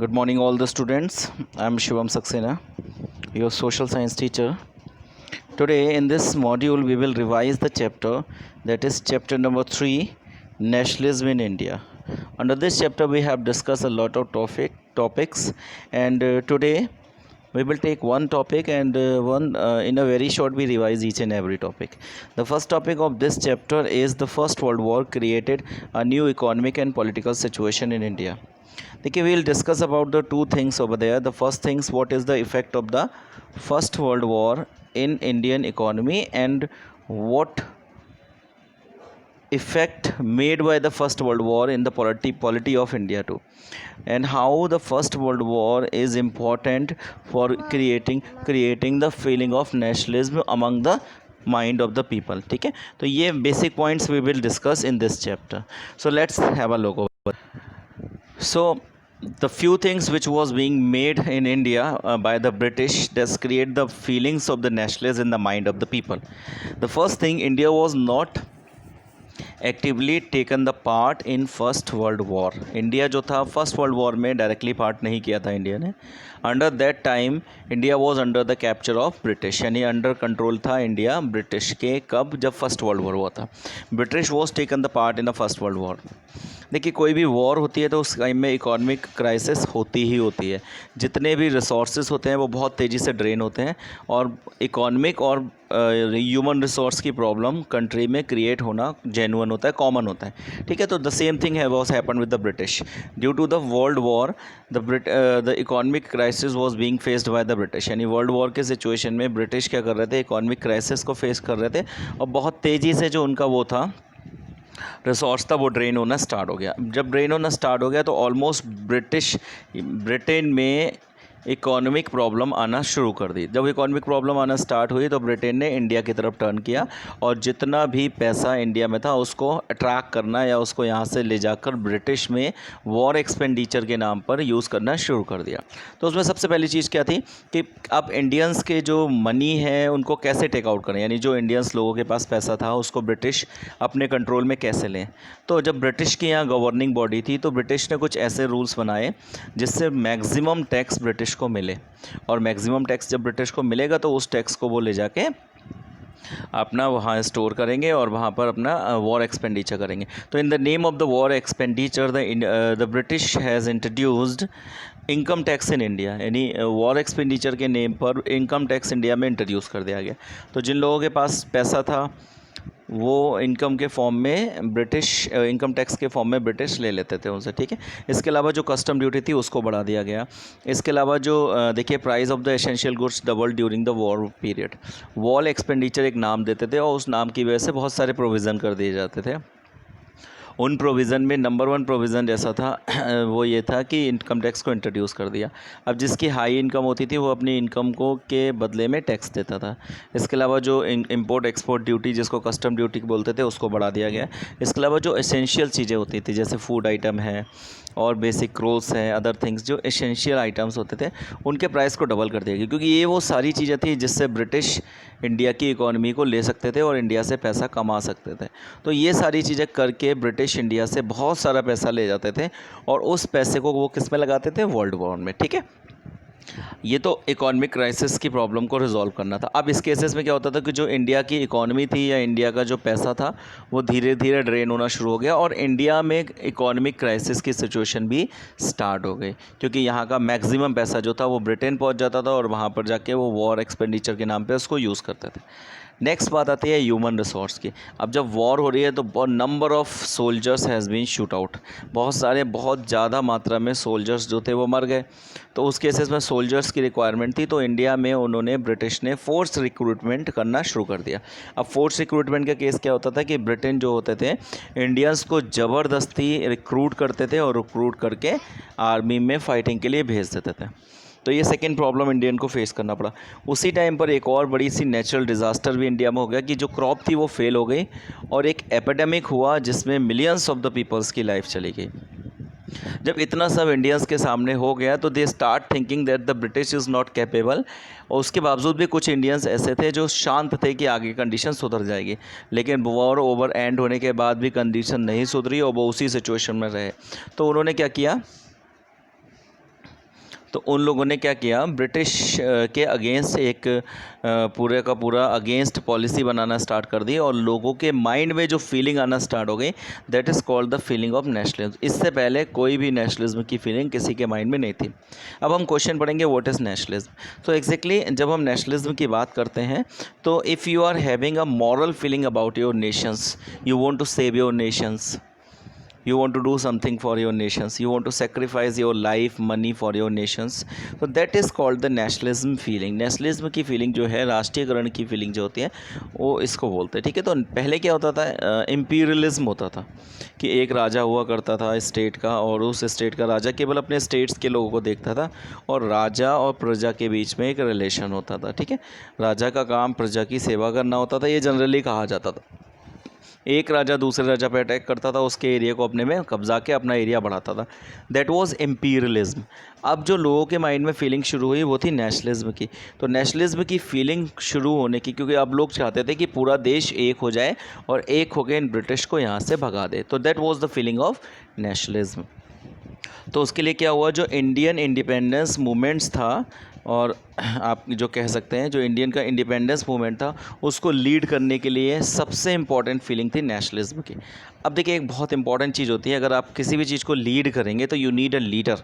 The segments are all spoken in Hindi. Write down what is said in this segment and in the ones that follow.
Good morning, all the students. I'm Shivam Saxena, your social science teacher. Today, in this module, we will revise the chapter that is chapter number 3, Nationalism in India. Under this chapter, we have discussed a lot of topics, and today we will take one topic and one in a very short we revise each and every topic. The first topic of this chapter is the First World War created a new economic and political situation in India. देखिए we'll discuss about the two things over there. The first things, what is the effect of the First World War in Indian economy and what effect made by the First World War in the polity of India too, and how the First World War is important for creating the feeling of nationalism among the mind of the people. ठीक है, तो ये basic points we will discuss in this chapter. So let's have a look over. So the few things which was being made in India by the British does create the feelings of the nationalism in the mind of the people. The first thing, India was not actively taken the part in first world war. India जो था फर्स्ट वर्ल्ड वॉर में डायरेक्टली पार्ट नहीं किया था इंडिया ने. Under that time India was under the capture of British, यानी अंडर कंट्रोल था इंडिया ब्रिटिश के. कब? जब फर्स्ट वर्ल्ड वॉर हुआ था. British was taken the part in the first world war. देखिए, कोई भी वॉर होती है तो उस टाइम में इकोनॉमिक क्राइसिस होती ही होती है. जितने भी रिसोर्सेज होते हैं वो बहुत तेज़ी से ड्रेन होते हैं और इकोनॉमिक और ह्यूमन रिसोर्स की प्रॉब्लम कंट्री में क्रिएट होना जेन्युइन होता है, कॉमन होता है. ठीक है, तो द सेम थिंग है was happen with the British. Due to the world war the economic crisis was being faced by the British. यानी वर्ल्ड वॉर के सिचुएशन में ब्रिटिश क्या कर रहे थे? इकोनॉमिक क्राइसिस को फेस कर रहे थे और बहुत तेज़ी से जो उनका वो था रिसोर्स था वो ड्रेन होना स्टार्ट हो गया. जब ड्रेन होना स्टार्ट हो गया तो ऑलमोस्ट ब्रिटेन में इकोनॉमिक प्रॉब्लम आना शुरू कर दी. जब इकोनॉमिक प्रॉब्लम आना स्टार्ट हुई तो ब्रिटेन ने इंडिया की तरफ टर्न किया और जितना भी पैसा इंडिया में था उसको अट्रैक्ट करना या उसको यहाँ से ले जाकर ब्रिटिश में वॉर एक्सपेंडिचर के नाम पर यूज़ करना शुरू कर दिया. तो उसमें सबसे पहली चीज़ क्या थी कि अब इंडियंस के जो मनी है उनको कैसे टेक आउट करें, यानी जो इंडियंस लोगों के पास पैसा था उसको ब्रिटिश अपने कंट्रोल में कैसे लें. तो जब ब्रिटिश की यहाँ गवर्निंग बॉडी थी तो ब्रिटिश ने कुछ ऐसे रूल्स बनाए जिससे मैक्सिमम टैक्स ब्रिटिश को मिले. और मैक्सिमम टैक्स जब ब्रिटिश को मिलेगा तो उस टैक्स को वो ले जाके अपना वहाँ स्टोर करेंगे और वहाँ पर अपना वॉर एक्सपेंडिचर करेंगे. तो in the name of the war expenditure the British has introduced income tax in India. यानी वॉर एक्सपेंडिचर के नेम पर इनकम टैक्स इंडिया में इंट्रोड्यूस कर दिया गया. तो जिन लोगों के पास पैसा था वो इनकम के फॉर्म में ब्रिटिश इनकम टैक्स के फॉर्म में ब्रिटिश ले लेते थे उनसे. ठीक है, इसके अलावा जो कस्टम ड्यूटी थी उसको बढ़ा दिया गया. इसके अलावा जो देखिए price of the essential goods double during the war period. War expenditure एक नाम देते थे और उस नाम की वजह से बहुत सारे प्रोविज़न कर दिए जाते थे. उन प्रोविज़न में नंबर 1 प्रोविज़न जैसा था वो ये था कि इनकम टैक्स को इंट्रोड्यूस कर दिया. अब जिसकी हाई इनकम होती थी वो अपनी इनकम को के बदले में टैक्स देता था. इसके अलावा जो इंपोर्ट एक्सपोर्ट ड्यूटी जिसको कस्टम ड्यूटी बोलते थे उसको बढ़ा दिया गया. इसके अलावा जो एसेंशियल चीज़ें होती थी जैसे फूड आइटम है और बेसिक क्लोथ्स हैं, अदर थिंग्स जो एसेंशियल आइटम्स होते थे उनके प्राइस को डबल कर दिया गया, क्योंकि ये वो सारी चीज़ें थी जिससे ब्रिटिश इंडिया की इकोनॉमी को ले सकते थे और इंडिया से पैसा कमा सकते थे. तो ये सारी चीज़ें करके ब्रिटिश इंडिया से बहुत सारा पैसा ले जाते थे और उस पैसे को वो किस में लगाते थे? वर्ल्ड वॉर में. ठीक है, ये तो इकोनॉमिक क्राइसिस की प्रॉब्लम को रिजॉल्व करना था. अब इस केसेस में क्या होता था कि जो इंडिया की इकोनॉमी थी या इंडिया का जो पैसा था वो धीरे धीरे ड्रेन होना शुरू हो गया और इंडिया में इकोनॉमिक क्राइसिस की सिचुएशन भी स्टार्ट हो गई, क्योंकि यहाँ का मैक्सिमम पैसा जो था वो ब्रिटेन पहुँच जाता था और वहाँ पर जाके वो वॉर एक्सपेंडिचर के नाम पर उसको यूज़ करते थे. नेक्स्ट बात आती है ह्यूमन रिसोर्स की. अब जब वॉर हो रही है तो number of soldiers has been shoot out. बहुत ज़्यादा मात्रा में सोल्जर्स जो थे वो मर गए. तो उस केसेस में सोल्जर्स की रिक्वायरमेंट थी तो इंडिया में उन्होंने ब्रिटिश ने फोर्स रिक्रूटमेंट करना शुरू कर दिया. अब फोर्स रिक्रूटमेंट का केस क्या होता था कि ब्रिटेन जो होते थे इंडियंस को ज़बरदस्ती रिक्रूट करते थे और रिक्रूट करके आर्मी में फ़ाइटिंग के लिए भेज देते थे. तो ये सेकेंड प्रॉब्लम इंडियन को फेस करना पड़ा. उसी टाइम पर एक और बड़ी सी नेचुरल डिज़ास्टर भी इंडिया में हो गया कि जो क्रॉप थी वो फेल हो गई और एक एपिडेमिक हुआ जिसमें मिलियंस ऑफ द पीपल्स की लाइफ चली गई. जब इतना सब इंडियंस के सामने हो गया तो they start thinking that the British is not capable. और उसके बावजूद भी कुछ इंडियंस ऐसे थे जो शांत थे कि आगे कंडीशन सुधर जाएगी, लेकिन वॉर ओवर एंड होने के बाद भी कंडीशन नहीं सुधरी और वो उसी सिचुएशन में रहे. तो उन्होंने क्या किया तो उन लोगों ने क्या किया, ब्रिटिश के अगेंस्ट एक पूरे का पूरा अगेंस्ट पॉलिसी बनाना स्टार्ट कर दी और लोगों के माइंड में जो फीलिंग आना स्टार्ट हो गई, that is called the feeling of nationalism. इससे पहले कोई भी नेशनलिज्म की फीलिंग किसी के माइंड में नहीं थी। अब हम क्वेश्चन पढ़ेंगे व्हाट इज़ नेशनलिज्म। तो एग्जैक्टली जब हम नेशनलिज्म की बात करते हैं तो if you are having a moral feeling about your nations, you want to save your nations, you want to do something for your nations, you want to sacrifice your life, money for your nations, so that is called the nationalism feeling। Nationalism की फीलिंग जो है, राष्ट्रीयकरण की फीलिंग जो होती है, वो इसको बोलते हैं। ठीक है, तो पहले क्या होता था, इम्पीरियलिज्म होता था कि एक राजा हुआ करता था स्टेट का, और उस स्टेट का राजा केवल अपने स्टेट्स के लोगों को देखता था और राजा और प्रजा के बीच में एक रिलेशन होता था। ठीक है, राजा का काम प्रजा की सेवा करना होता था, ये जनरली कहा जाता था। एक राजा दूसरे राजा पर अटैक करता था, उसके एरिया को अपने में कब्जा के अपना एरिया बढ़ाता था, दैट वाज इम्पीरियलिज्म। अब जो लोगों के माइंड में फीलिंग शुरू हुई वो थी नेशनलिज्म की। तो नेशनलिज्म की फीलिंग शुरू होने की, क्योंकि अब लोग चाहते थे कि पूरा देश एक हो जाए और एक होकर इन ब्रिटिश को यहाँ से भगा दे, तो that was the feeling of nationalism. तो उसके लिए क्या हुआ, जो इंडियन इंडिपेंडेंस मूवमेंट्स था, और आप जो कह सकते हैं जो इंडियन का इंडिपेंडेंस मूवमेंट था, उसको लीड करने के लिए सबसे इम्पॉर्टेंट फीलिंग थी नेशनलिज्म की। अब देखिए, एक बहुत इंपॉर्टेंट चीज़ होती है, अगर आप किसी भी चीज़ को लीड करेंगे तो यू नीड अ लीडर।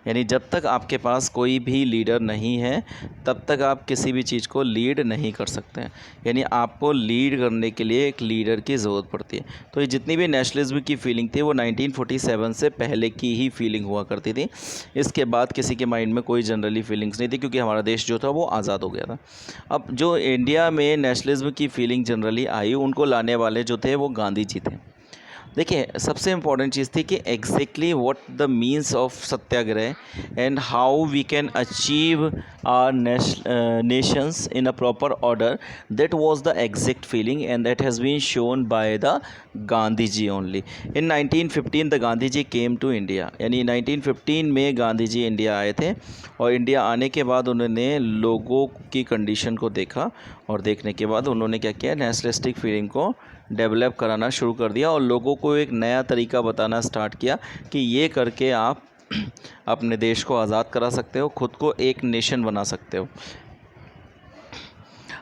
यानी जब तक आपके पास कोई भी लीडर नहीं है तब तक आप किसी भी चीज़ को लीड नहीं कर सकते हैं। यानी आपको लीड करने के लिए एक लीडर की ज़रूरत पड़ती है। तो ये जितनी भी नेशनलिज्म की फीलिंग थी वो 1947 से पहले की ही फीलिंग हुआ करती थी। इसके बाद किसी के माइंड में कोई जनरली फीलिंग्स नहीं थी, क्योंकि हमारा देश जो था वो आज़ाद हो गया था। अब जो इंडिया में नेशनलिज्म की फीलिंग जनरली आई, उनको लाने वाले जो थे वो गांधी जी थे। देखिए, सबसे इम्पॉर्टेंट चीज़ थी कि exactly what the means of satyagraha and how we can achieve our nations in a proper order, that was the exact feeling and that has been shown by the Gandhi ji only. In 1915 the Gandhi ji came to India. यानी 1915 में गांधी जी इंडिया आए थे, और इंडिया आने के बाद उन्होंने लोगों की कंडीशन को देखा, और देखने के बाद उन्होंने क्या किया, नेशनलिस्टिक फीलिंग को डेवलप कराना शुरू कर दिया और लोगों को एक नया तरीका बताना स्टार्ट किया कि ये करके आप अपने देश को आज़ाद करा सकते हो, खुद को एक नेशन बना सकते हो।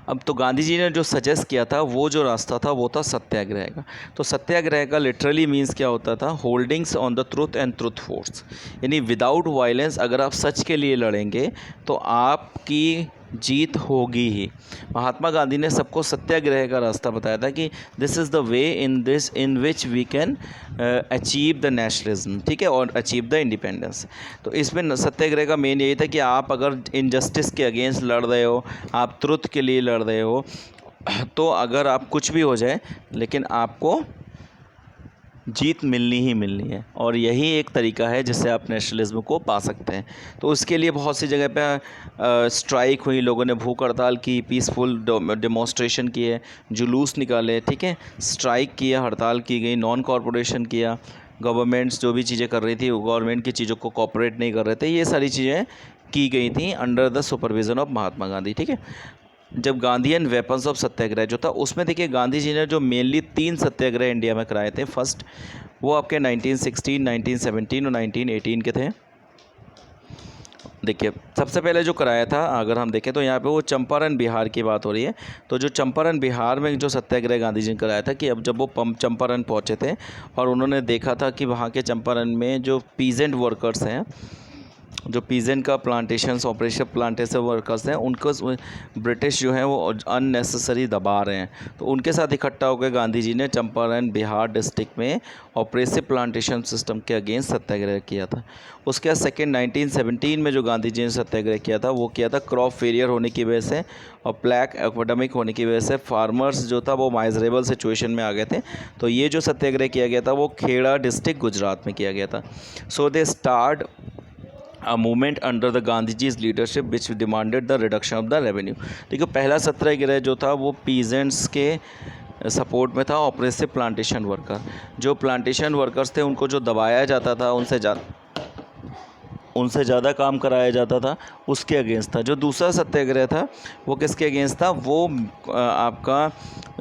अब तो गांधी जी ने जो सजेस्ट किया था, वो जो रास्ता था वो था सत्याग्रह का। तो सत्याग्रह का लिटरली मीन्स क्या होता था, holdings on the truth and truth force. यानी विदाउट वायलेंस, अगर आप सच के लिए लड़ेंगे तो आपकी जीत होगी ही। महात्मा गांधी ने सबको सत्याग्रह का रास्ता बताया था कि this is the way in which we can achieve the nationalism, ठीक है, और अचीव द इंडिपेंडेंस। तो इसमें सत्याग्रह का मेन यही था कि आप अगर इनजस्टिस के अगेंस्ट लड़ रहे हो, आप ट्रुथ के लिए लड़ रहे हो, तो अगर आप कुछ भी हो जाए लेकिन आपको जीत मिलनी ही मिलनी है, और यही एक तरीका है जिससे आप नेशनलिज्म को पा सकते हैं। तो उसके लिए बहुत सी जगह पे स्ट्राइक हुई, लोगों ने भूख हड़ताल की, पीसफुल डेमोस्ट्रेशन किए, जुलूस निकाले, ठीक है, स्ट्राइक किया, हड़ताल की गई, नॉन कॉरपोरेशन किया, गवर्नमेंट्स जो भी चीज़ें कर रही थी गवर्नमेंट की चीज़ों को कॉपरेट नहीं कर रहे थे, ये सारी चीज़ें की गई थी under the supervision of Mahatma Gandhi. ठीक है, जब गांधीयन वेपन्स ऑफ सत्याग्रह जो था, उसमें देखिए गांधी जी ने जो मेनली 3 सत्याग्रह इंडिया में कराए थे। फर्स्ट वो आपके 1916, 1917 और 1918 के थे। देखिए, सबसे पहले जो कराया था, अगर हम देखें तो यहाँ पे वो चंपारण बिहार की बात हो रही है। तो जो चंपारण बिहार में जो सत्याग्रह गांधी जी ने कराया था कि अब जब वो चंपारण पहुँचे थे और उन्होंने देखा था कि वहाँ के चंपारण में जो पीजेंट वर्कर्स हैं, जो पीजेंट का प्लांटेशंस ऑपरेशन प्लांटेशन वर्कर्स हैं, उनको ब्रिटिश जो हैं वो अननेसेसरी दबा रहे हैं। तो उनके साथ इकट्ठा होकर गांधी जी ने चंपारण बिहार डिस्ट्रिक्ट में ऑपरेसिव प्लांटेशन सिस्टम के अगेंस्ट सत्याग्रह किया था। उसके बाद सेकेंड 1917 में जो गांधी जी ने सत्याग्रह किया था, वो किया था क्रॉप फेलियर होने की वजह से और ब्लैक एपिडेमिक होने की वजह से फार्मर्स जो था वो माइजरेबल सिचुएशन में आ गए थे। तो ये जो सत्याग्रह किया गया था वो खेड़ा डिस्ट्रिक्ट गुजरात में किया गया था। So they start a movement under the Gandhiji's leadership which demanded the reduction of the revenue। देखिए, पहला सत्याग्रह जो था वो पीजेंट्स के सपोर्ट में था, ऑपरेसिव प्लांटेशन वर्कर। जो प्लांटेशन वर्कर्स थे उनको जो दबाया जाता था, उनसे उनसे ज़्यादा काम कराया जाता था, उसके अगेंस्ट था। जो दूसरा सत्याग्रह था वो किसके अगेंस्ट था? वो आपका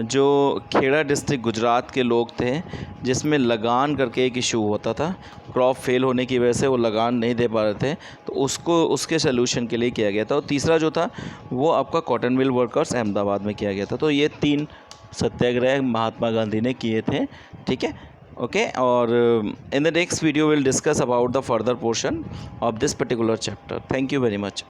जो खेड़ा डिस्ट्रिक्ट गुजरात के लोग थे, जिसमें लगान करके एक इशू होता था। क्रॉप फेल होने की वजह से वो लगान नहीं दे पा रहे थे, तो उसके सलूशन के लिए किया गया था। और तीसरा जो था वो आपका कॉटन मिल वर्कर्स अहमदाबाद में किया गया था। तो ये 3 सत्याग्रह महात्मा गांधी ने किए थे। ठीक है, ओके। और in the next video will discuss about the further portion of this particular chapter. Thank you very much.